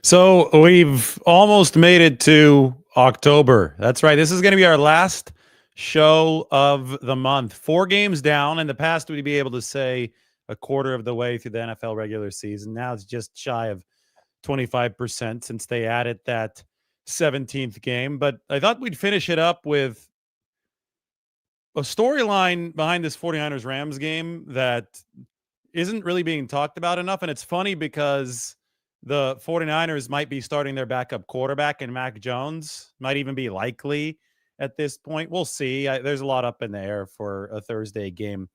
So we've almost made it to October. That's right. This is going to be our last show of the month. 4 games down. In the past, we'd be able to say a quarter of the way through the NFL regular season. Now it's just shy of 25% since they added that 17th game. But I thought we'd finish it up with a storyline behind this 49ers Rams game that isn't really being talked about enough. And it's funny because the 49ers might be starting their backup quarterback, and Mac Jones might even be likely at this point. We'll see. There's a lot up in the air for a Thursday game.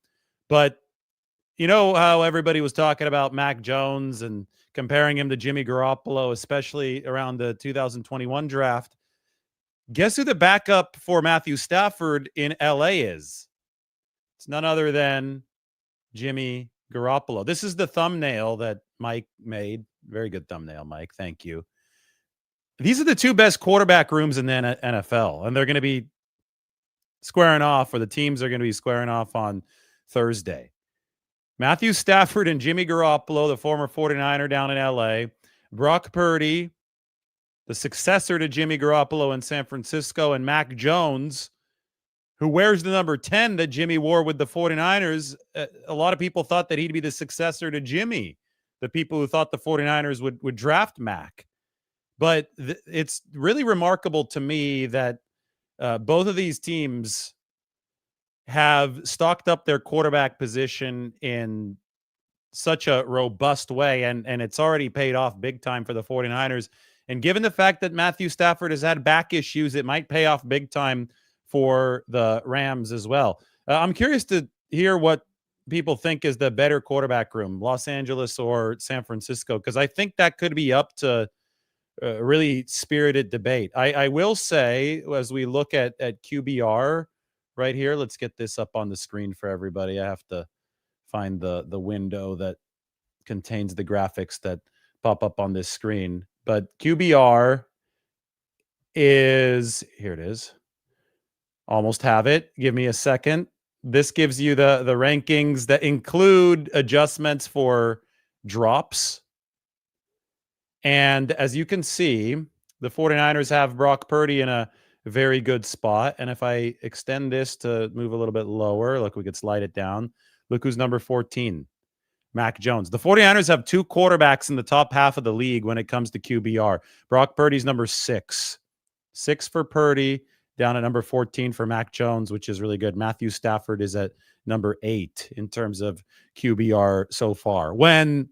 But you know how everybody was talking about Mac Jones and comparing him to Jimmy Garoppolo, especially around the 2021 draft. Guess who the backup for Matthew Stafford in LA is? It's none other than Jimmy Garoppolo. This is the thumbnail that Mike made. Very good thumbnail, Mike. Thank you. These are the two best quarterback rooms in the NFL, and they're going to be squaring off, or the teams are going to be squaring off on Thursday. Matthew Stafford and Jimmy Garoppolo, the former 49er down in LA. Brock Purdy, the successor to Jimmy Garoppolo in San Francisco, and Mac Jones, who wears the number 10 that Jimmy wore with the 49ers. A lot of people thought that he'd be the successor to Jimmy, the people who thought the 49ers would draft Mac. But it's really remarkable to me that both of these teams have stocked up their quarterback position in such a robust way, and it's already paid off big time for the 49ers. And given the fact that Matthew Stafford has had back issues, it might pay off big time for the Rams as well. I'm curious to hear what people think is the better quarterback room, Los Angeles or San Francisco, because I think that could be up to a really spirited debate. I will say, as we look at QBR right here, let's get this up on the screen for everybody. I have to find the window that contains the graphics that pop up on this screen. But QBR is, here it is. Almost have it. Give me a second. This gives you the rankings that include adjustments for drops. And as you can see, the 49ers have Brock Purdy in a very good spot. And if I extend this to move a little bit lower, look, we could slide it down. Look who's number 14, Mac Jones. The 49ers have 2 quarterbacks in the top half of the league when it comes to QBR. Brock Purdy's number 6. 6 for Purdy, down at number 14 for Mac Jones, which is really good. Matthew Stafford is at number 8 in terms of QBR so far. When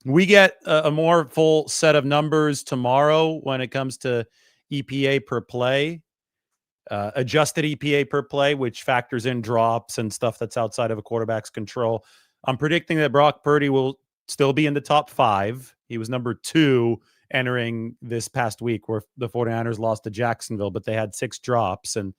we get a more full set of numbers tomorrow when it comes to EPA per play, adjusted EPA per play, which factors in drops and stuff that's outside of a quarterback's control, I'm predicting that Brock Purdy will still be in the top 5. He was number 2 entering this past week, where the 49ers lost to Jacksonville, but they had 6 drops. And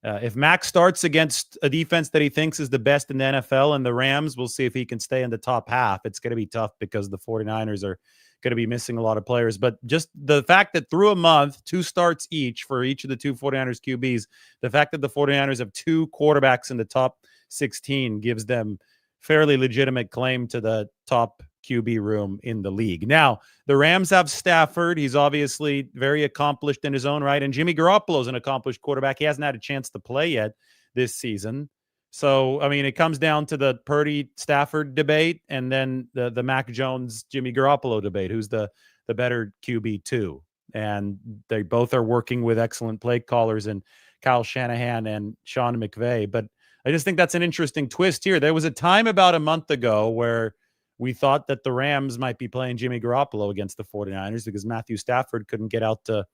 if Mac starts against a defense that he thinks is the best in the NFL and the Rams, we'll see if he can stay in the top half. It's going to be tough because the 49ers are going to be missing a lot of players. But just the fact that through a month, 2 starts each for each of the 2 49ers QBs, the fact that the 49ers have 2 quarterbacks in the top 16 gives them fairly legitimate claim to the top QB room in the league. Now, the Rams have Stafford. He's obviously very accomplished in his own right. And Jimmy Garoppolo is an accomplished quarterback. He hasn't had a chance to play yet this season. So, I mean, it comes down to the Purdy Stafford debate and then the Mac Jones Jimmy Garoppolo debate. Who's the better QB2? And they both are working with excellent play callers and Kyle Shanahan and Sean McVay. But I just think that's an interesting twist here. There was a time about a month ago where we thought that the Rams might be playing Jimmy Garoppolo against the 49ers because Matthew Stafford couldn't get out to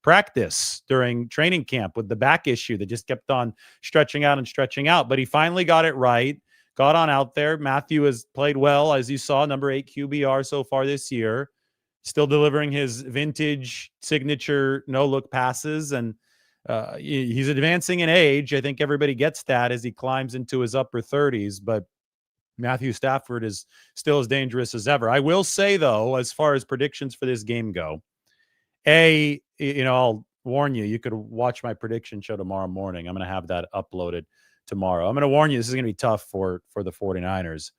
practice during training camp with the back issue that just kept on stretching out and stretching out. But he finally got it right, got on out there. Matthew has played well, as you saw, number 8 QBR so far this year, still delivering his vintage signature no-look passes. And he's advancing in age. I think everybody gets that as he climbs into his upper 30s. But Matthew Stafford is still as dangerous as ever. I will say, though, as far as predictions for this game go, I'll warn you, you could watch my prediction show tomorrow morning. I'm going to have that uploaded tomorrow. I'm going to warn you, this is going to be tough for the 49ers.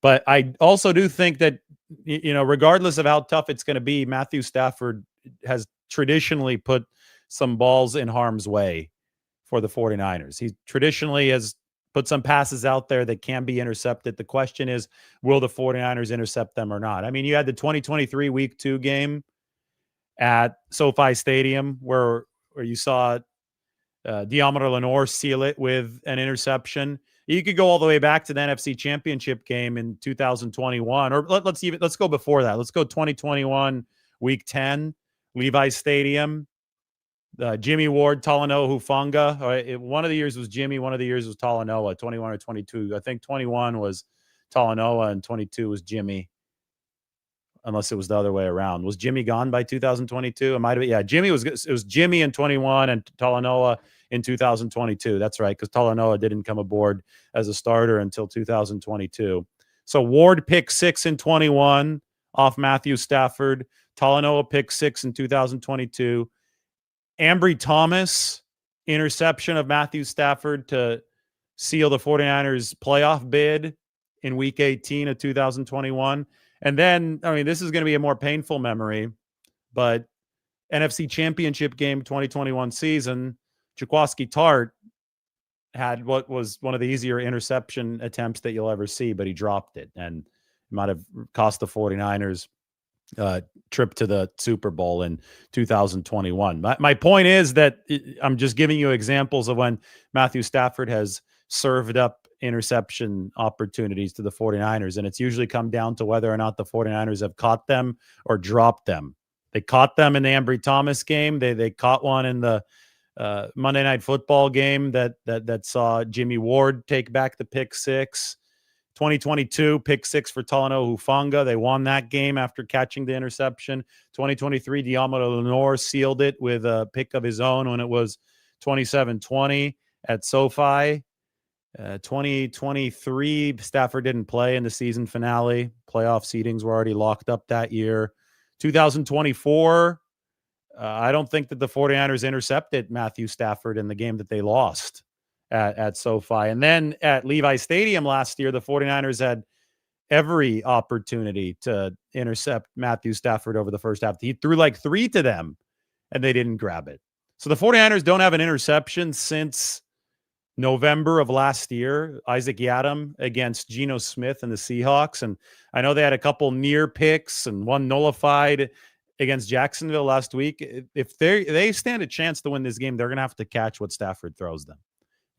But I also do think that, regardless of how tough it's going to be, Matthew Stafford has traditionally put some balls in harm's way for the 49ers. He traditionally has put some passes out there that can be intercepted. The question is, will the 49ers intercept them or not? I mean, you had the 2023 Week 2 game at SoFi Stadium where you saw Deommodore Lenoir seal it with an interception. You could go all the way back to the NFC Championship game in 2021, or let's go before that. Let's go 2021 Week 10, Levi's Stadium. Jimmy Ward, Talanoa Hufanga. One of the years was Jimmy, one of the years was Talanoa, 21 or 22. I think 21 was Talanoa and 22 was Jimmy, unless it was the other way around. Was Jimmy gone by 2022? It might have been. Yeah, it was Jimmy in 21 and Talanoa in 2022. That's right, because Talanoa didn't come aboard as a starter until 2022. So Ward picked 6 in 21 off Matthew Stafford. Talanoa picked 6 in 2022. Ambry Thomas, interception of Matthew Stafford to seal the 49ers playoff bid in Week 18 of 2021. And then, I mean, this is going to be a more painful memory, but NFC Championship game 2021 season, Jaquiski Tartt had what was one of the easier interception attempts that you'll ever see, but he dropped it and might have cost the 49ers trip to the Super Bowl in 2021. My point is that I'm just giving you examples of when Matthew Stafford has served up interception opportunities to the 49ers, and it's usually come down to whether or not the 49ers have caught them or dropped them. They caught them in the Ambry Thomas game. They caught one in the Monday Night Football game that saw Jimmy Ward take back the pick six. 2022, pick 6 for Talanoa Hufanga. They won that game after catching the interception. 2023, Deommodore Lenoir sealed it with a pick of his own when it was 27-20 at SoFi. 2023, Stafford didn't play in the season finale. Playoff seedings were already locked up that year. 2024, I don't think that the 49ers intercepted Matthew Stafford in the game that they lost at SoFi. And then at Levi Stadium last year, the 49ers had every opportunity to intercept Matthew Stafford over the first half. He threw like 3 to them, and they didn't grab it. So the 49ers don't have an interception since November of last year, Isaac Yiadom against Geno Smith and the Seahawks. And I know they had a couple near picks and one nullified against Jacksonville last week. If they stand a chance to win this game, they're going to have to catch what Stafford throws them.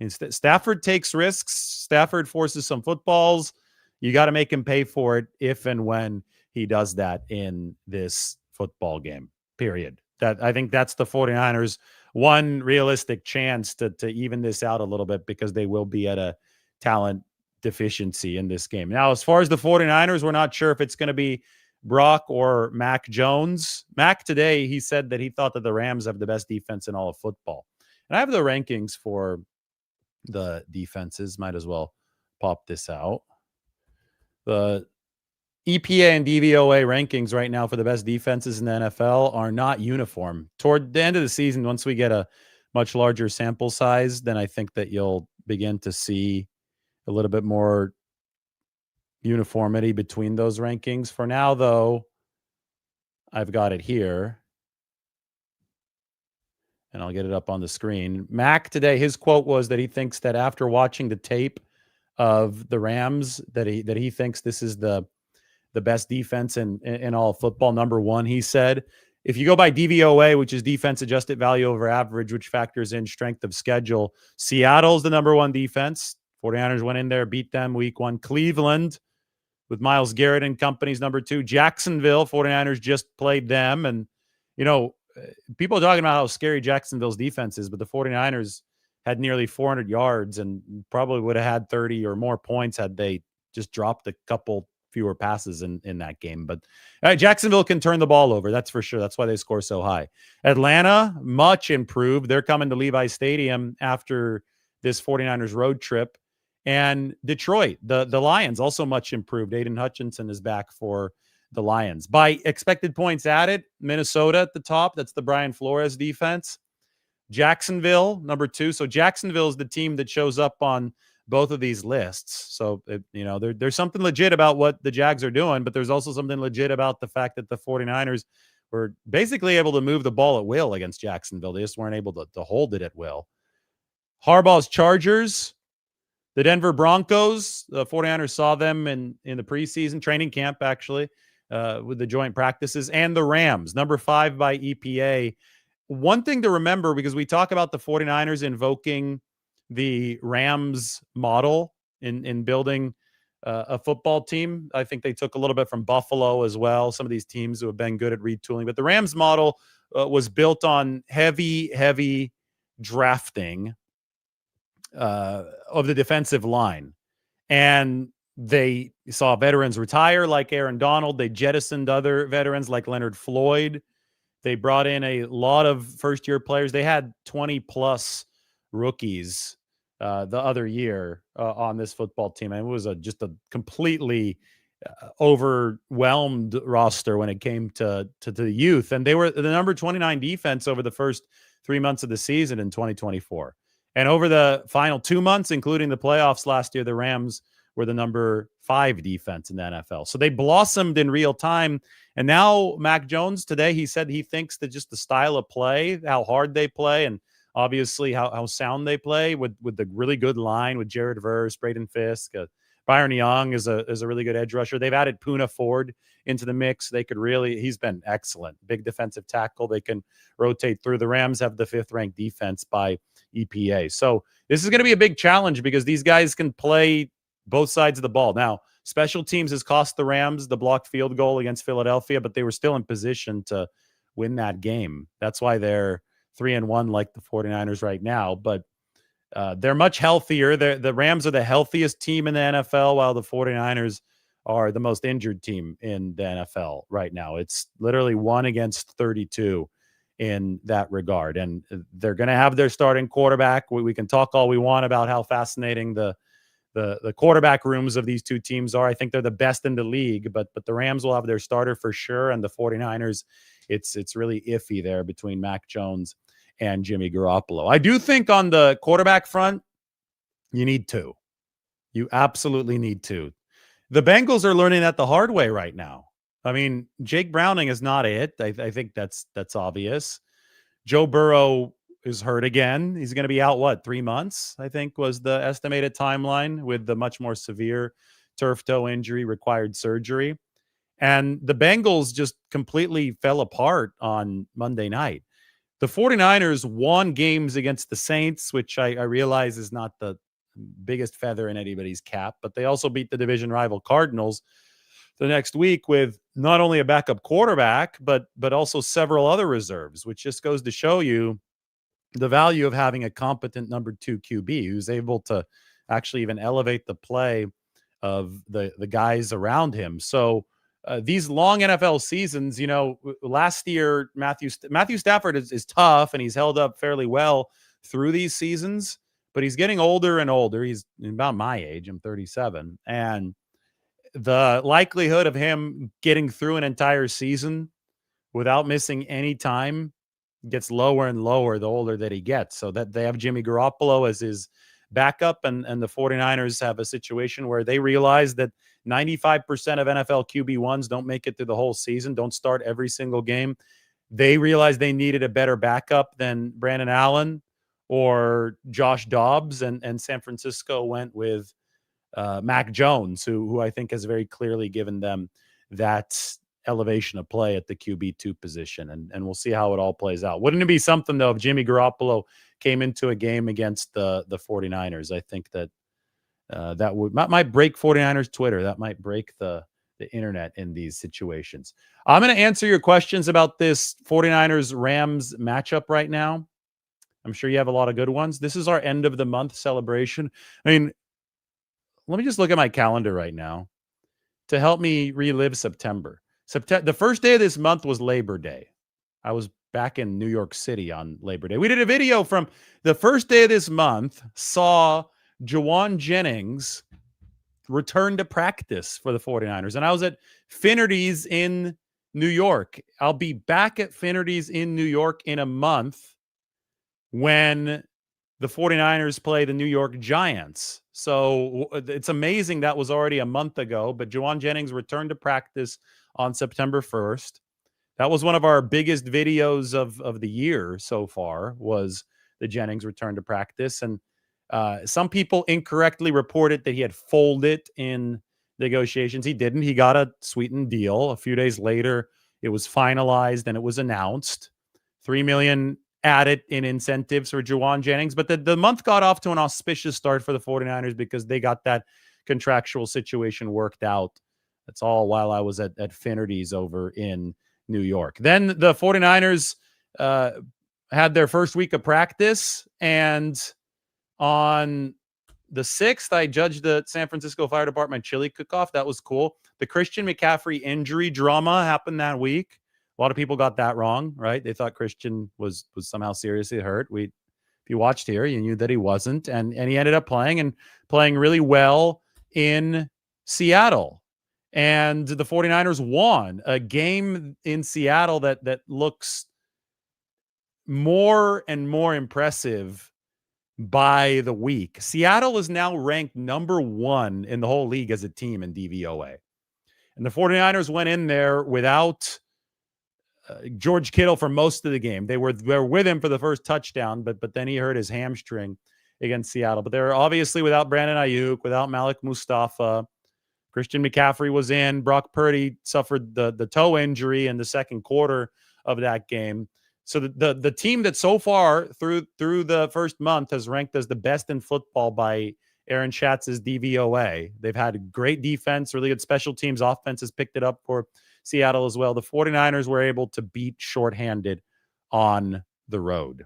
Stafford takes risks. Stafford forces some footballs. You got to make him pay for it if and when he does that in this football game, period. I think that's the 49ers' one realistic chance to even this out a little bit, because they will be at a talent deficiency in this game. Now, as far as the 49ers, we're not sure if it's going to be Brock or Mac Jones. Mac today, he said that he thought that the Rams have the best defense in all of football. And I have the rankings for the defenses. Might as well pop this out. The EPA and DVOA rankings right now for the best defenses in the NFL are not uniform. Toward the end of the season, once we get a much larger sample size, then I think that you'll begin to see a little bit more uniformity between those rankings. For now, though, I've got it here, and I'll get it up on the screen. Mac today, his quote was that he thinks that after watching the tape of the Rams, that he thinks this is the best defense in all of football. Number one, he said. If you go by DVOA, which is defense adjusted value over average, which factors in strength of schedule, Seattle's the number one defense. 49ers went in there, beat them week 1. Cleveland, with Myles Garrett and company's number 2. Jacksonville, 49ers just played them. And, people are talking about how scary Jacksonville's defense is, but the 49ers had nearly 400 yards and probably would have had 30 or more points had they just dropped a couple fewer passes in that game. But Jacksonville can turn the ball over. That's for sure. That's why they score so high. Atlanta, much improved. They're coming to Levi Stadium after this 49ers road trip. And Detroit, the Lions, also much improved. Aiden Hutchinson is back for the Lions. By expected points added, Minnesota at the top. That's the Brian Flores defense. Jacksonville, number 2. So Jacksonville is the team that shows up on both of these lists. So, there's something legit about what the Jags are doing, but there's also something legit about the fact that the 49ers were basically able to move the ball at will against Jacksonville. They just weren't able to hold it at will. Harbaugh's Chargers, the Denver Broncos, the 49ers saw them in the preseason training camp, actually, with the joint practices, and the Rams, number 5 by EPA. One thing to remember, because we talk about the 49ers invoking the Rams model in building a football team. I think they took a little bit from Buffalo as well, some of these teams who have been good at retooling. But the Rams model was built on heavy drafting of the defensive line. And they saw veterans retire like Aaron Donald. They jettisoned other veterans like Leonard Floyd. They brought in a lot of first-year players. They had 20-plus rookies the other year on this football team. And it was just a completely overwhelmed roster when it came to the youth. And they were the number 29 defense over the first 3 months of the season in 2024. And over the final 2 months, including the playoffs last year, the Rams were the number 5 defense in the NFL. So they blossomed in real time. And now Mac Jones today, he said he thinks that just the style of play, how hard they play, and obviously how sound they play with the really good line with Jared Verse, Braden Fisk, Byron Young is a really good edge rusher. They've added Poona Ford into the mix. He's been excellent. Big defensive tackle. They can rotate through. The Rams have the 5th ranked defense by EPA. So this is going to be a big challenge because these guys can play both sides of the ball. Now, special teams has cost the Rams the blocked field goal against Philadelphia, but they were still in position to win that game. That's why they're 3-1 like the 49ers right now. But they're much healthier. The Rams are the healthiest team in the NFL, while the 49ers are the most injured team in the NFL right now. It's literally 1 against 32 in that regard. And they're going to have their starting quarterback. We can talk all we want about how fascinating the quarterback rooms of these two teams are. I think they're the best in the league, but the Rams will have their starter for sure. And the 49ers, it's really iffy there between Mac Jones and Jimmy Garoppolo. I do think on the quarterback front, you need 2. You absolutely need 2. The Bengals are learning that the hard way right now. I mean, Jake Browning is not it. I think that's obvious. Joe Burrow is hurt again. He's going to be out, 3 months, I think was the estimated timeline, with the much more severe turf toe injury, required surgery. And the Bengals just completely fell apart on Monday night. The 49ers won games against the Saints, which I realize is not the biggest feather in anybody's cap, but they also beat the division rival Cardinals the next week with not only a backup quarterback, but also several other reserves, which just goes to show you the value of having a competent number 2 QB who's able to actually even elevate the play of the guys around him. So these long NFL seasons, last year, Matthew Stafford is tough, and he's held up fairly well through these seasons, but he's getting older and older. He's about my age. I'm 37. And the likelihood of him getting through an entire season without missing any time gets lower and lower the older that he gets. So that they have Jimmy Garoppolo as his backup, and the 49ers have a situation where they realize that 95% of NFL QB1s don't make it through the whole season, don't start every single game. They realized they needed a better backup than Brandon Allen or Josh Dobbs, and San Francisco went with Mac Jones, who I think has very clearly given them that elevation of play at the QB2 position, and we'll see how it all plays out. Wouldn't it be something, though, if Jimmy Garoppolo came into a game against the 49ers? I think that that might break 49ers Twitter. That might break the internet in these situations. I'm going to answer your questions about this 49ers Rams matchup right now. I'm sure you have a lot of good ones. This is our end of the month celebration. I mean, let me just look at my calendar right now to help me relive September. The first day of this month was Labor Day. I was back in New York City on Labor Day. We did a video from the first day of this month, saw Jawan Jennings return to practice for the 49ers. And I was at Finnerty's in New York. I'll be back at Finnerty's in New York in a month when the 49ers play the New York Giants. So it's amazing that was already a month ago, but Juwan Jennings returned to practice on September 1st. That was one of our biggest videos of the year so far, was the Jennings return to practice. And some people incorrectly reported that he had folded in negotiations. He didn't. He got a sweetened deal. A few days later, it was finalized and it was announced. $3 million added in incentives for Juwan Jennings. But the month got off to an auspicious start for the 49ers because they got that contractual situation worked out. That's all while I was at Finnerty's over in New York. Then the 49ers had their first week of practice, and on the 6th, I judged the San Francisco Fire Department chili cook-off. That was cool. The Christian McCaffrey injury drama happened that week. A lot of people got that wrong, right? They thought Christian was somehow seriously hurt. If you watched here, you knew that he wasn't, and he ended up playing really well in Seattle. And the 49ers won a game in Seattle that looks more and more impressive by the week. Seattle is now ranked number 1 in the whole league as a team in DVOA. And the 49ers went in there without George Kittle for most of the game. They were with him for the first touchdown, but then he hurt his hamstring against Seattle. But they're obviously without Brandon Ayuk, without Malik Mustafa. Christian McCaffrey was in. Brock Purdy suffered the toe injury in the second quarter of that game. So the team that so far through the first month has ranked as the best in football by Aaron Schatz's DVOA. They've had great defense, really good special teams. Offense has picked it up for Seattle as well. The 49ers were able to beat shorthanded on the road.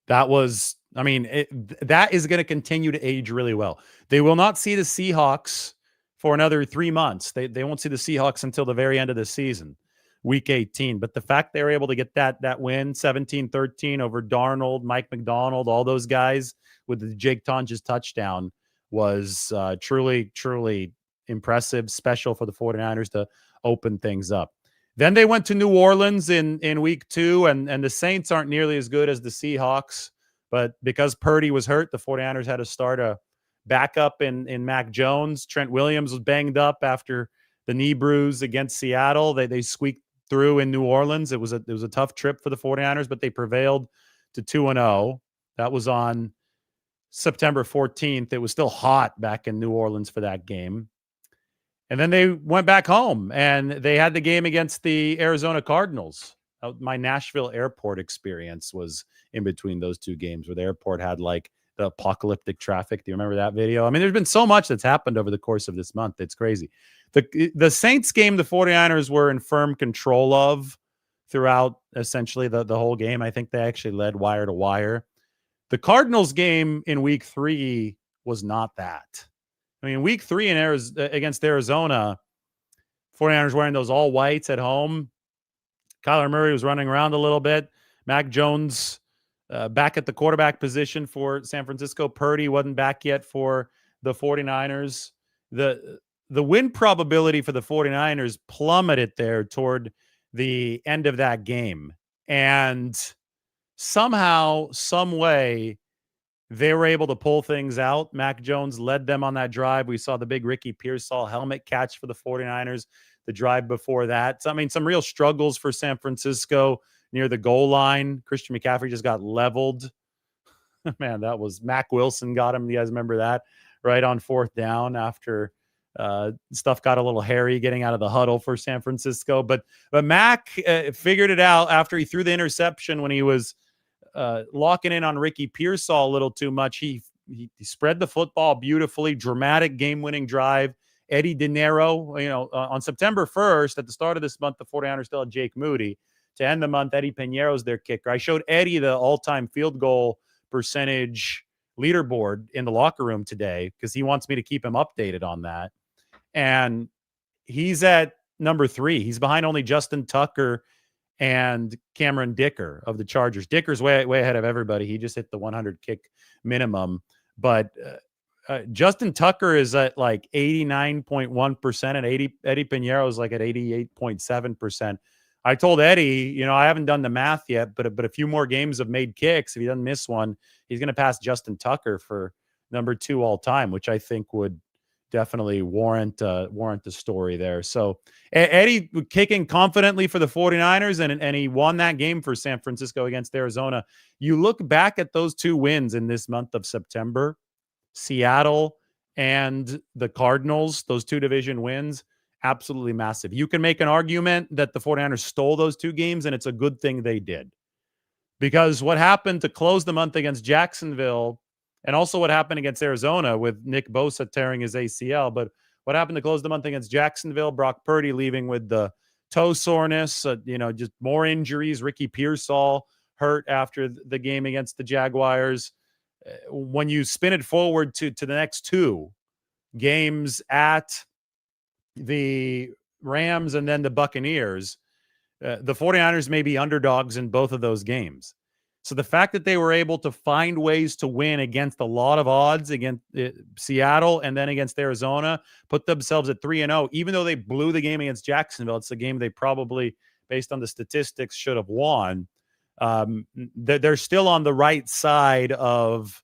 That was, that is going to continue to age really well. They will not see the Seahawks for another 3 months. They won't see the Seahawks until the very end of the season, week 18. But the fact they were able to get that win, 17-13 over Darnold, Mike McDonald, all those guys with the Jake Tonjes touchdown was truly, truly impressive, special for the 49ers to open things up. Then they went to New Orleans in week 2, and the Saints aren't nearly as good as the Seahawks. But because Purdy was hurt, the 49ers had to start a backup in Mac Jones. Trent Williams was banged up after the knee bruise against Seattle. They squeaked through in New Orleans. It was a tough trip for the 49ers, but they prevailed to 2-0. That was on September 14th. It was still hot back in New Orleans for that game. And then they went back home, and they had the game against the Arizona Cardinals. My Nashville airport experience was in between those two games, where the airport had like the apocalyptic traffic. Do you remember that video? There's been so much that's happened over the course of this month. It's crazy. The Saints game, the 49ers were in firm control of throughout essentially the whole game. I think they actually led wire to wire. The Cardinals game in week 3 was not that. Week 3 against Arizona, 49ers wearing those all whites at home. Kyler Murray was running around a little bit. Mac Jones back at the quarterback position for San Francisco. Purdy wasn't back yet for the 49ers. The win probability for the 49ers plummeted there toward the end of that game. And somehow, some way, they were able to pull things out. Mac Jones led them on that drive. We saw the big Ricky Pearsall helmet catch for the 49ers the drive before that. So, some real struggles for San Francisco near the goal line. Christian McCaffrey just got leveled. Man, that was Mac Wilson got him. You guys remember that? Right on 4th down after stuff got a little hairy getting out of the huddle for San Francisco. But Mac figured it out after he threw the interception when he was locking in on Ricky Pearsall a little too much. He spread the football beautifully, dramatic game-winning drive. Eddie De Niro, on September 1st, at the start of this month, the 49ers still had Jake Moody. To end the month, Eddie Piñeiro's their kicker. I showed Eddie the all-time field goal percentage leaderboard in the locker room today because he wants me to keep him updated on that. And he's at number 3. He's behind only Justin Tucker and Cameron Dicker of the Chargers. Dicker's way ahead of everybody. He just hit the 100 kick minimum. But Justin Tucker is at like 89.1%, and Eddie Piñeiro is like at 88.7%. I told Eddie, I haven't done the math yet, but a few more games of made kicks. If he doesn't miss one, he's going to pass Justin Tucker for number 2 all time, which I think would definitely warrant the story there. So Eddie kicking confidently for the 49ers, and he won that game for San Francisco against Arizona. You look back at those 2 wins in this month of September, Seattle and the Cardinals, those 2 division wins, absolutely massive. You can make an argument that the 49ers stole those 2 games, and it's a good thing they did. Because what happened to close the month against Jacksonville, and also what happened against Arizona with Nick Bosa tearing his ACL, but what happened to close the month against Jacksonville, Brock Purdy leaving with the toe soreness, just more injuries. Ricky Pearsall hurt after the game against the Jaguars. When you spin it forward to the next 2 games at the Rams and then the Buccaneers, the 49ers may be underdogs in both of those games. So the fact that they were able to find ways to win against a lot of odds against Seattle and then against Arizona, put themselves at 3-0, even though they blew the game against Jacksonville, it's a game they probably, based on the statistics, should have won. They're still on the right side of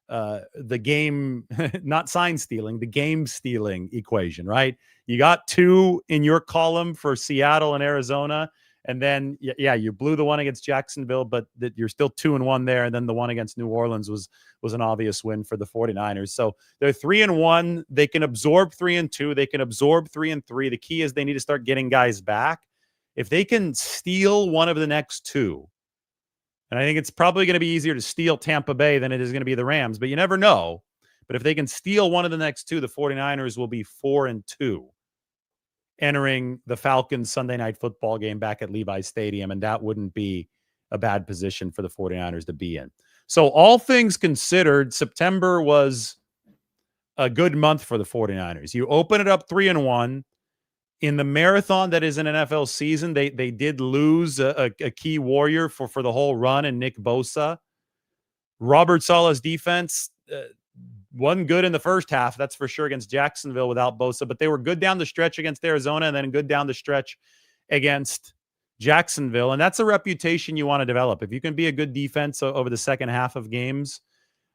the game, not sign stealing, the game stealing equation, right? You got 2 in your column for Seattle and Arizona. And then, you blew the one against Jacksonville, but you're still 2-1 there. And then the one against New Orleans was an obvious win for the 49ers. So they're 3-1. They can absorb 3-2. They can absorb 3-3. The key is they need to start getting guys back. If they can steal one of the next 2, and I think it's probably going to be easier to steal Tampa Bay than it is going to be the Rams, but you never know. But if they can steal one of the next 2, the 49ers will be 4-2. Entering the Falcons Sunday night football game back at Levi's Stadium, and that wouldn't be a bad position for the 49ers to be in. So all things considered, September was a good month for the 49ers. You open it up 3-1. In the marathon that is an NFL season, they did lose a key warrior for the whole run, and Nick Bosa. Robert Saleh's defense wasn't good in the first half, that's for sure, against Jacksonville without Bosa, but they were good down the stretch against Arizona and then good down the stretch against Jacksonville. And that's a reputation you want to develop. If you can be a good defense over the second half of games,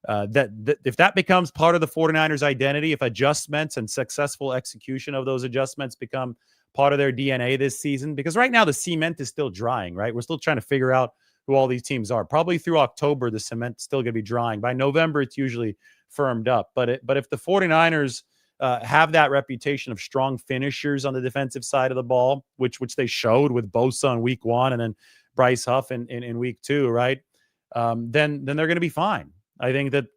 if that becomes part of the 49ers identity, if adjustments and successful execution of those adjustments become part of their DNA this season, because right now the cement is still drying, right? We're still trying to figure out who all these teams are. Probably through October, the cement's still going to be drying. By November, it's usually firmed up. But if the 49ers have that reputation of strong finishers on the defensive side of the ball, which they showed with Bosa in week 1 and then Bryce Huff in week 2, right? Then they're going to be fine. I think that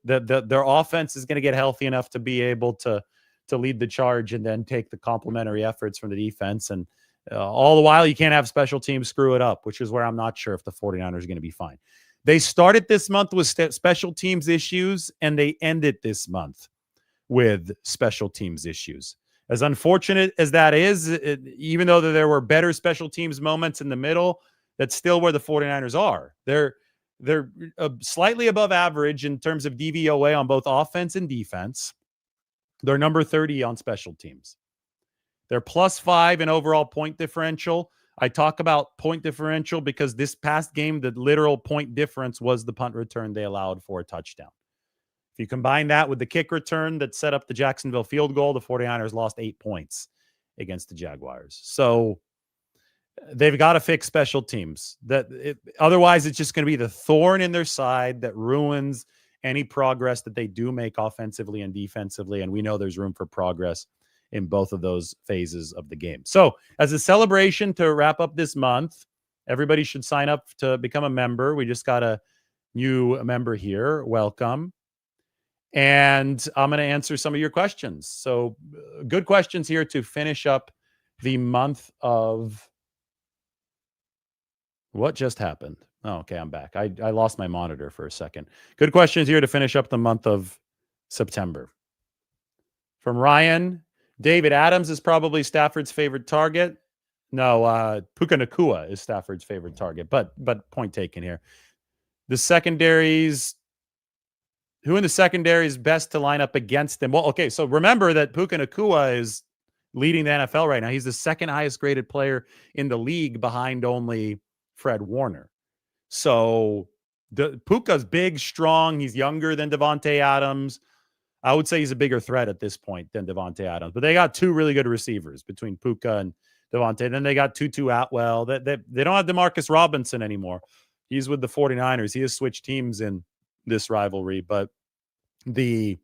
their offense is going to get healthy enough to be able to lead the charge and then take the complementary efforts from the defense. And all the while, you can't have special teams screw it up, which is where I'm not sure if the 49ers are going to be fine. They started this month with special teams issues, and they ended this month with special teams issues. As unfortunate as that is, even though there were better special teams moments in the middle, that's still where the 49ers are. They're slightly above average in terms of DVOA on both offense and defense. They're number 30 on special teams. They're +5 in overall point differential. I talk about point differential because this past game, the literal point difference was the punt return they allowed for a touchdown. If you combine that with the kick return that set up the Jacksonville field goal, the 49ers lost 8 points against the Jaguars. So they've got to fix special teams. Otherwise, it's just going to be the thorn in their side that ruins any progress that they do make offensively and defensively. And we know there's room for progress in both of those phases of the game. So as a celebration to wrap up this month, everybody should sign up to become a member. We just got a new member here. Welcome. And I'm going to answer some of your questions. So good questions here to finish up the month of... What just happened? Oh, okay, I'm back. I lost my monitor for a second. Good questions here to finish up the month of September. From Ryan, David Adams is probably Stafford's favorite target. No, Puka Nacua is Stafford's favorite target, but point taken here. The secondaries, who in the secondary is best to line up against them? Well, okay, so remember that Puka Nacua is leading the NFL right now. He's the second highest graded player in the league behind only Fred Warner. So Puka's big, strong. He's younger than Devontae Adams. I would say he's a bigger threat at this point than Devontae Adams. But they got two really good receivers between Puka and Devontae. Then they got Tutu Atwell. They don't have Demarcus Robinson anymore. He's with the 49ers. He has switched teams in this rivalry. But the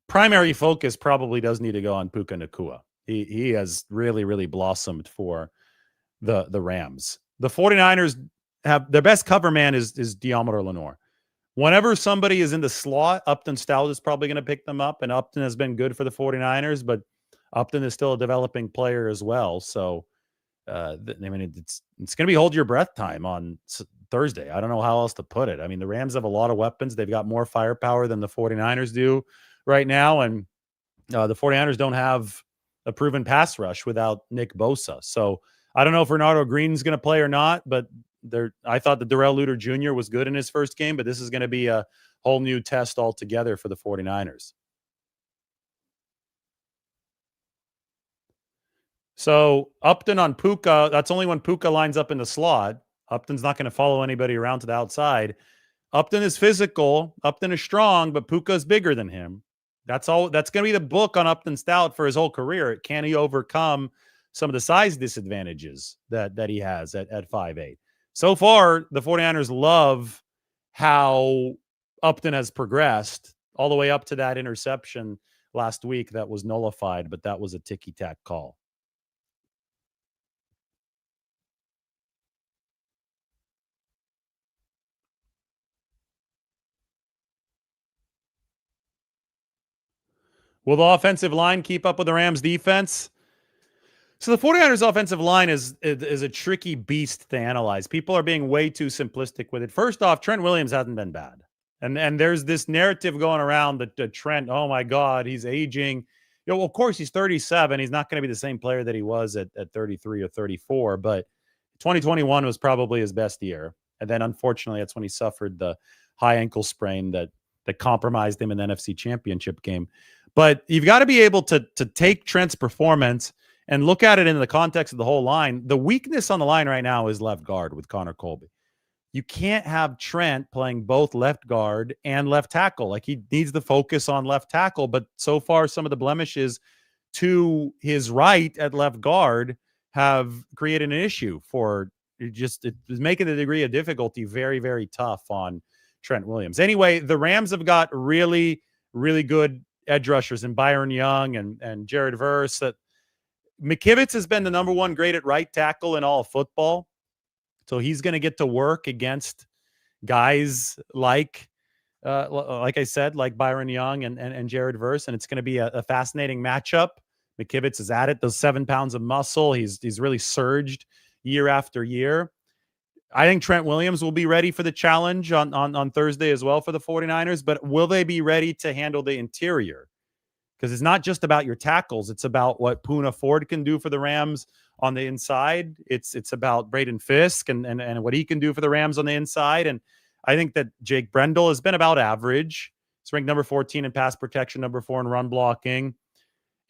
primary focus probably does need to go on Puka Nacua. He has really, really blossomed for the Rams. The 49ers have their best cover man is Deommodore Lenoir. Whenever somebody is in the slot, Upton Stout is probably going to pick them up, and Upton has been good for the 49ers, but Upton is still a developing player as well. So, it's going to be hold your breath time on Thursday. I don't know how else to put it. I mean, the Rams have a lot of weapons. They've got more firepower than the 49ers do right now, and the 49ers don't have a proven pass rush without Nick Bosa. So I don't know if Renardo Green's going to play or not, but I thought that Darrell Luter Jr. was good in his first game, but this is going to be a whole new test altogether for the 49ers. So Upton on Puka, that's only when Puka lines up in the slot. Upton's not going to follow anybody around to the outside. Upton is physical. Upton is strong, but Puka is bigger than him. That's all. That's going to be the book on Upton Stout for his whole career. Can he overcome some of the size disadvantages that he has at 5'8"? So far, the 49ers love how Upton has progressed all the way up to that interception last week that was nullified, but that was a ticky-tack call. Will the offensive line keep up with the Rams defense? So the 49ers offensive line is a tricky beast to analyze. People are being way too simplistic with it. First off, Trent Williams hasn't been bad. And there's this narrative going around that Trent, oh my God, he's aging. Of course, he's 37. He's not going to be the same player that he was at 33 or 34, but 2021 was probably his best year. And then unfortunately, that's when he suffered the high ankle sprain that compromised him in the NFC Championship game. But you've got to be able to take Trent's performance and look at it in the context of the whole line. The weakness on the line right now is left guard with Connor Colby. You can't have Trent playing both left guard and left tackle. Like, he needs the focus on left tackle, but so far some of the blemishes to his right at left guard have created an issue for it's making the degree of difficulty very, very tough on Trent Williams. Anyway, the Rams have got really, really good edge rushers in Byron Young and Jared Verse. That McKivitz has been the number one graded right tackle in all of football. So he's going to get to work against guys like I said, like Byron Young and Jared Verse, and it's going to be a fascinating matchup. McKivitz is at it. Those 7 pounds of muscle. He's really surged year after year. I think Trent Williams will be ready for the challenge on Thursday as well for the 49ers, but will they be ready to handle the interior? Because it's not just about your tackles. It's about what Poona Ford can do for the Rams on the inside. It's about Braden Fisk and what he can do for the Rams on the inside. And I think that Jake Brendel has been about average. He's ranked number 14 in pass protection, number 4 in run blocking.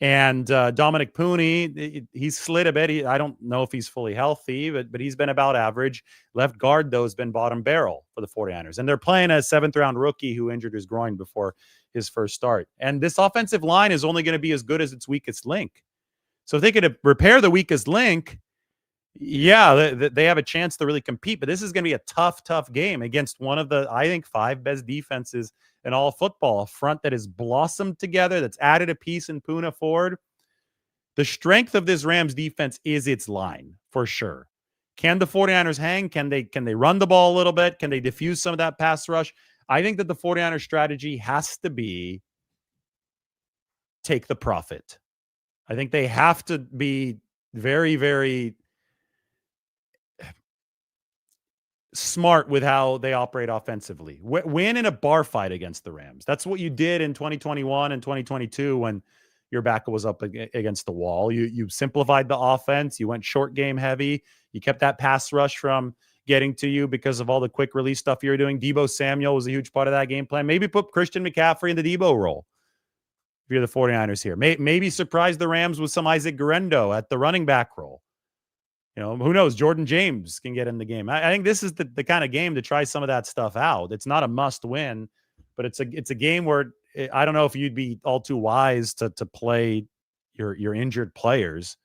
And Dominic Pooney, he's slid a bit. I don't know if he's fully healthy, but he's been about average. Left guard, though, has been bottom barrel for the 49ers. And they're playing a 7th-round rookie who injured his groin before his first start. And this offensive line is only going to be as good as its weakest link. So if they could repair the weakest link, yeah, they have a chance to really compete. But this is going to be a tough, tough game against one of the, I think, 5 best defenses in all of football. A front that has blossomed together, that's added a piece in Poona Ford. The strength of this Rams defense is its line, for sure. Can the 49ers hang? Can they run the ball a little bit? Can they diffuse some of that pass rush? I think that the 49ers strategy has to be take the profit. I think they have to be very, very smart with how they operate offensively. Win in a bar fight against the Rams. That's what you did in 2021 and 2022 when your back was up against the wall. You simplified the offense. You went short game heavy. You kept that pass rush from getting to you because of all the quick release stuff you were doing. Deebo Samuel was a huge part of that game plan. Maybe put Christian McCaffrey in the Deebo role. if you're the 49ers here. Maybe surprise the Rams with some Isaac Guerrero at the running back role. Who knows? Jordan James can get in the game. I think this is the kind of game to try some of that stuff out. It's not a must win, but it's a game where I don't know if you'd be all too wise to play your injured players.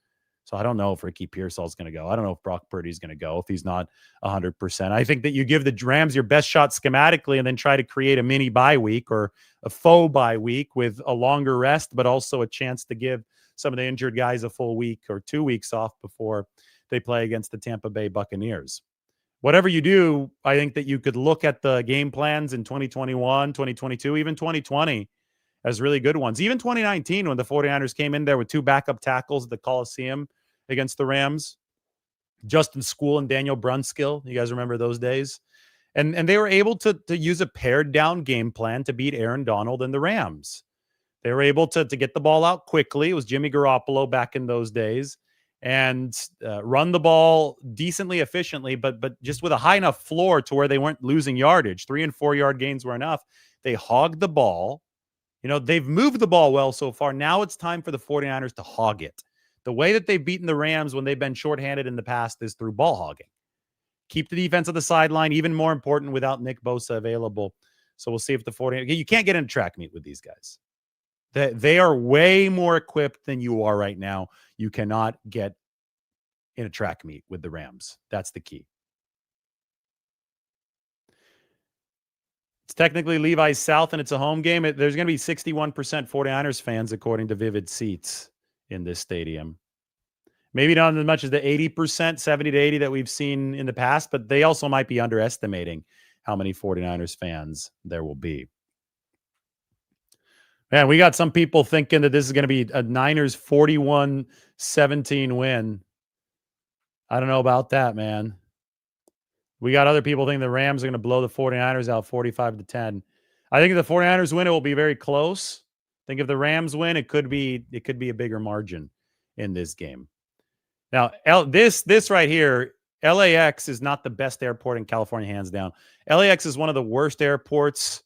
So I don't know if Ricky Pearsall's going to go. I don't know if Brock Purdy's going to go if he's not 100%. I think that you give the Rams your best shot schematically and then try to create a mini bye week or a faux bye week with a longer rest, but also a chance to give some of the injured guys a full week or 2 weeks off before they play against the Tampa Bay Buccaneers. Whatever you do, I think that you could look at the game plans in 2021, 2022, even 2020 as really good ones. Even 2019, when the 49ers came in there with 2 backup tackles at the Coliseum against the Rams, Justin School and Daniel Brunskill. You guys remember those days? And they were able to use a pared down game plan to beat Aaron Donald and the Rams. They were able to get the ball out quickly. It was Jimmy Garoppolo back in those days. And run the ball decently efficiently, but just with a high enough floor to where they weren't losing yardage. 3 and 4 yard gains were enough. They hogged the ball. They've moved the ball well so far. Now it's time for the 49ers to hog it. The way that they've beaten the Rams when they've been shorthanded in the past is through ball hogging. Keep the defense on the sideline, even more important without Nick Bosa available. So we'll see if the 49ers... You can't get in a track meet with these guys. They are way more equipped than you are right now. You cannot get in a track meet with the Rams. That's the key. It's technically Levi's South, and it's a home game. There's going to be 61% 49ers fans, according to Vivid Seats, in this stadium. Maybe not as much as the 80%, 70 to 80 that we've seen in the past, but they also might be underestimating how many 49ers fans there will be. Man, we got some people thinking that this is going to be a Niners 41-17 win. I don't know about that, man. We got other people thinking the Rams are going to blow the 49ers out 45-10. I think if the 49ers win, it will be very close. I think if the Rams win, it could be a bigger margin in this game. Now, this right here, LAX is not the best airport in California, hands down. LAX is one of the worst airports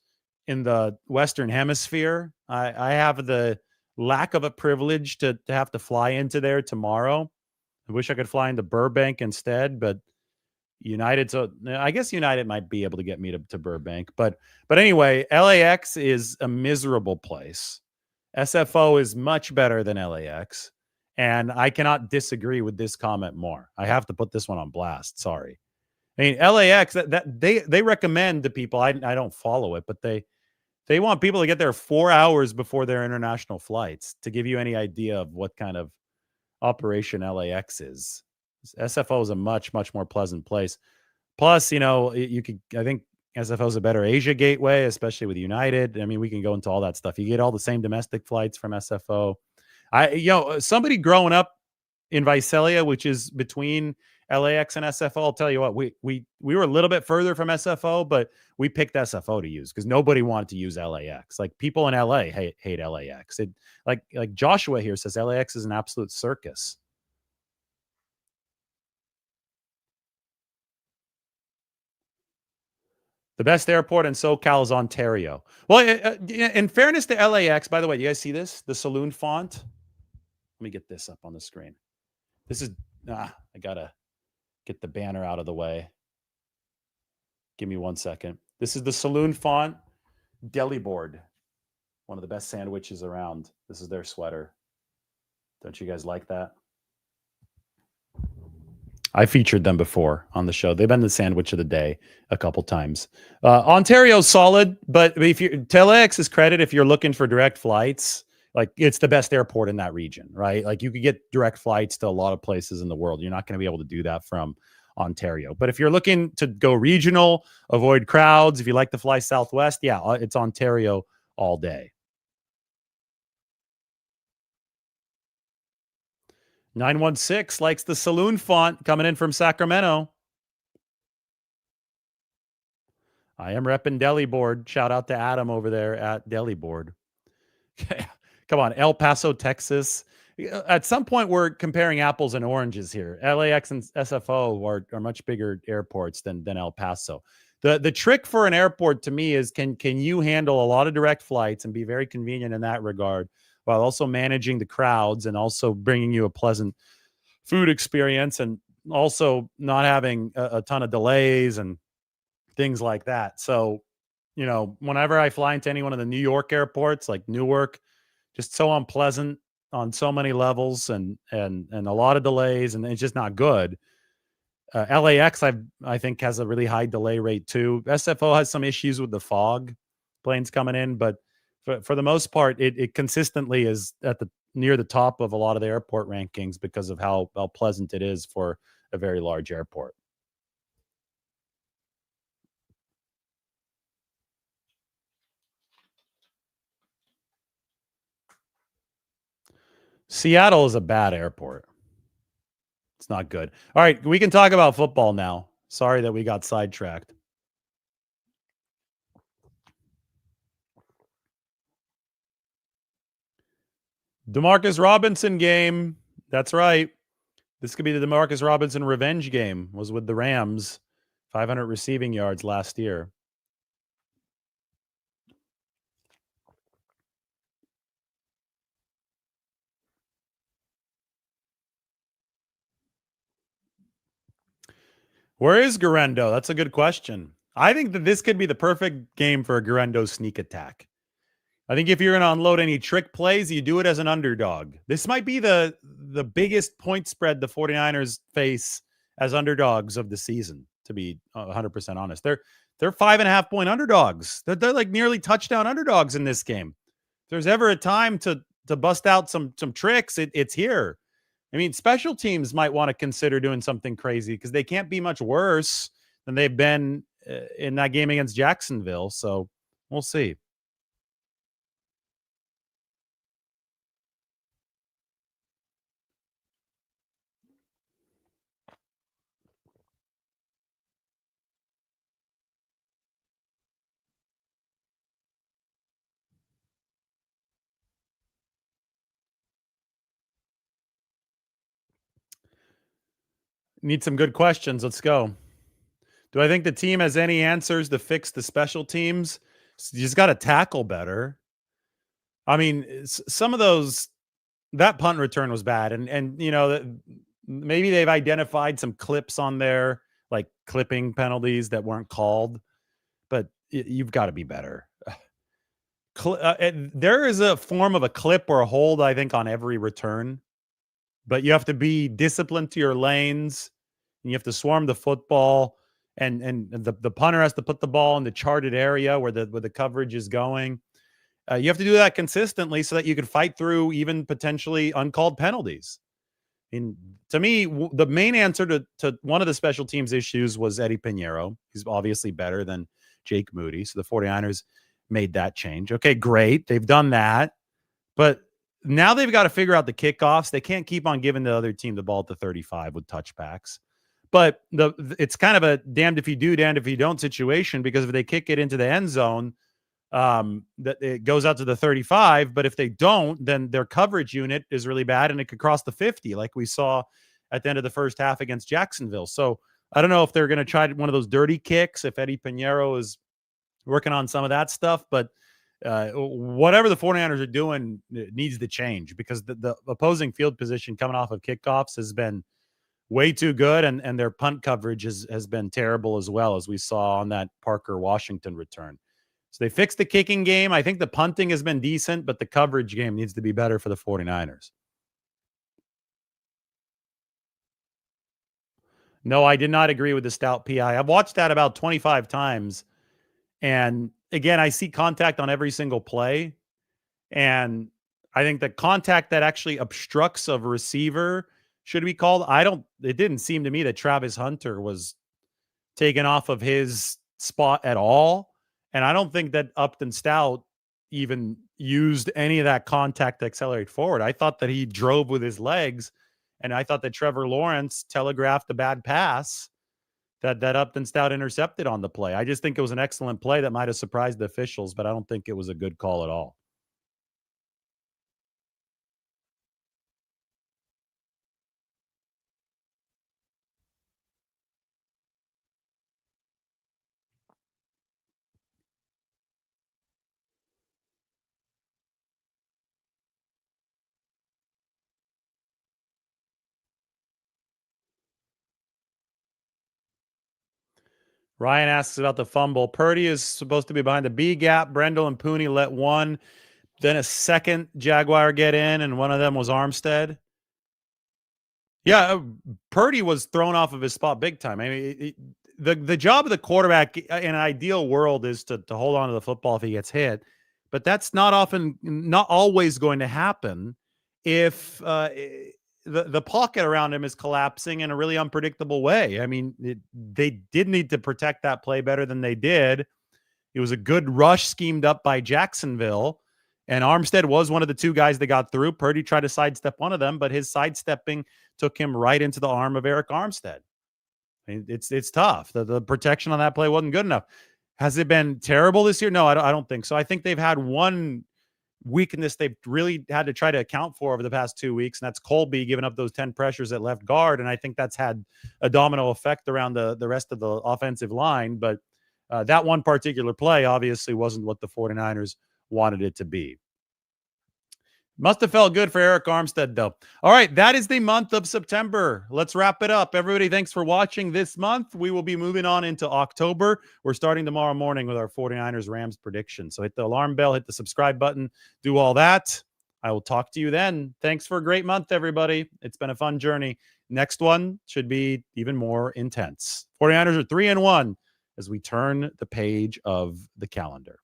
in the Western Hemisphere. I have the lack of a privilege to have to fly into there tomorrow. I wish I could fly into Burbank instead, but I guess United might be able to get me to Burbank. But anyway, LAX is a miserable place. SFO is much better than LAX. And I cannot disagree with this comment more. I have to put this one on blast. Sorry. I mean, LAX, that they recommend to people. I don't follow it, but they want people to get there 4 hours before their international flights to give you any idea of what kind of operation LAX is. SFO is a much, much more pleasant place. Plus, I think SFO is a better Asia gateway, especially with United. I mean, we can go into all that stuff. You get all the same domestic flights from SFO. Somebody growing up in Visalia, which is between LAX and SFO, I'll tell you what, we were a little bit further from SFO, but we picked SFO to use because nobody wanted to use LAX. Like, people in LA hate LAX. Like Joshua here says, LAX is an absolute circus. The best airport in SoCal is Ontario. Well, in fairness to LAX, by the way, you guys see this? The saloon font? Let me get this up on the screen. This is, I got to get the banner out of the way. Give me 1 second. This is the saloon font, Deli Board. One of the best sandwiches around. This is their sweater. Don't you guys like that? I featured them before on the show. They've been the sandwich of the day a couple times. Ontario's solid, but if you to LAX's credit, if you're looking for direct flights, like, it's the best airport in that region, right? Like, you could get direct flights to a lot of places in the world. You're not going to be able to do that from Ontario. But if you're looking to go regional, avoid crowds, if you like to fly Southwest, yeah, it's Ontario all day. 916 likes the saloon font coming in from Sacramento. I am repping Deli Board. Shout out to Adam over there at Deli Board. Come on, El Paso, Texas. At some point, we're comparing apples and oranges here. LAX and SFO are much bigger airports than El Paso. The trick for an airport to me is can you handle a lot of direct flights and be very convenient in that regard, while also managing the crowds and also bringing you a pleasant food experience and also not having a ton of delays and things like that. So, whenever I fly into any one of the New York airports, like Newark, just so unpleasant on so many levels and a lot of delays, and it's just not good. LAX, I think, has a really high delay rate too. SFO has some issues with the fog, planes coming in, but for the most part, it consistently is at the near the top of a lot of the airport rankings because of how pleasant it is for a very large airport. Seattle is a bad airport. It's not good. All right, we can talk about football now. Sorry that we got sidetracked. Demarcus Robinson game. That's right. This could be the Demarcus Robinson revenge game. Was with the Rams, 500 receiving yards last year. Where is Garendo? That's a good question. I think that this could be the perfect game for a Garendo sneak attack. I think if you're going to unload any trick plays, you do it as an underdog. This might be the biggest point spread the 49ers face as underdogs of the season, to be 100% honest. They're 5.5 point underdogs. They're like nearly touchdown underdogs in this game. If there's ever a time to bust out some tricks, it's here. I mean, special teams might want to consider doing something crazy because they can't be much worse than they've been in that game against Jacksonville. So we'll see. Need some good questions. Let's go. Do I think the team has any answers to fix the special teams? You just got to tackle better. I mean, some of those that punt return was bad, and maybe they've identified some clips on there, like clipping penalties that weren't called, but you've got to be better. There is a form of a clip or a hold, I think, on every return, but you have to be disciplined to your lanes, and you have to swarm the football, and the punter has to put the ball in the charted area where the coverage is going. You have to do that consistently so that you can fight through even potentially uncalled penalties. And to me, the main answer to one of the special teams issues was Eddie Pinheiro. He's obviously better than Jake Moody. So the 49ers made that change. Okay, great. They've done that. But now they've got to figure out the kickoffs. They can't keep on giving the other team the ball at the 35 with touchbacks. But it's kind of a damned if you do, damned if you don't situation, because if they kick it into the end zone, that it goes out to the 35, but if they don't, then their coverage unit is really bad and it could cross the 50 like we saw at the end of the first half against Jacksonville. So I don't know if they're going to try one of those dirty kicks, if Eddie Pinheiro is working on some of that stuff, but whatever the 49ers are doing needs to change because the opposing field position coming off of kickoffs has been way too good, and their punt coverage has been terrible as well, as we saw on that Parker Washington return. So they fixed the kicking game. I think the punting has been decent, but the coverage game needs to be better for the 49ers. No, I did not agree with the stout PI. I've watched that about 25 times. And again, I see contact on every single play. And I think the contact that actually obstructs a receiver should be called. It didn't seem to me that Travis Hunter was taken off of his spot at all. And I don't think that Upton Stout even used any of that contact to accelerate forward. I thought that he drove with his legs, and I thought that Trevor Lawrence telegraphed a bad pass that Upton Stout intercepted on the play. I just think it was an excellent play that might have surprised the officials, but I don't think it was a good call at all. Ryan asks about the fumble. Purdy is supposed to be behind the B gap. Brendel and Pooney let one. Then a second Jaguar get in, and one of them was Armstead. Yeah, Purdy was thrown off of his spot big time. I mean, the job of the quarterback in an ideal world is to hold on to the football if he gets hit, but that's not always going to happen if the pocket around him is collapsing in a really unpredictable way. I mean, they did need to protect that play better than they did. It was a good rush schemed up by Jacksonville. And Armstead was one of the two guys that got through. Purdy tried to sidestep one of them, but his sidestepping took him right into the arm of Eric Armstead. I mean, it's tough. The protection on that play wasn't good enough. Has it been terrible this year? No, I don't think so. I think they've had one weakness they've really had to try to account for over the past 2 weeks, and that's Colby giving up those 10 pressures at left guard. And I think that's had a domino effect around the rest of the offensive line. But that one particular play obviously wasn't what the 49ers wanted it to be. Must have felt good for Eric Armstead, though. All right, that is the month of September. Let's wrap it up. Everybody, thanks for watching this month. We will be moving on into October. We're starting tomorrow morning with our 49ers Rams prediction. So hit the alarm bell, hit the subscribe button, do all that. I will talk to you then. Thanks for a great month, everybody. It's been a fun journey. Next one should be even more intense. 49ers are 3-1 as we turn the page of the calendar.